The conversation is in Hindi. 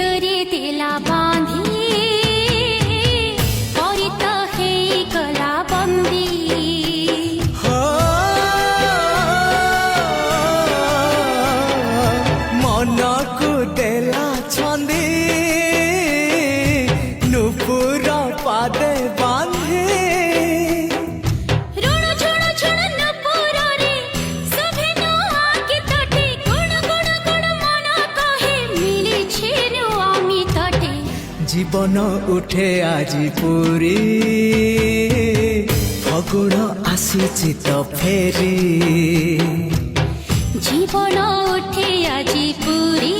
डोरी दिला बांधी परी तो हे गला बंदी मन को देला छंदी नुपुर पादे बांधे जीवन उठे আজি पुरी फगुण आसी तो फेरी जीवन उठे আজি पुरी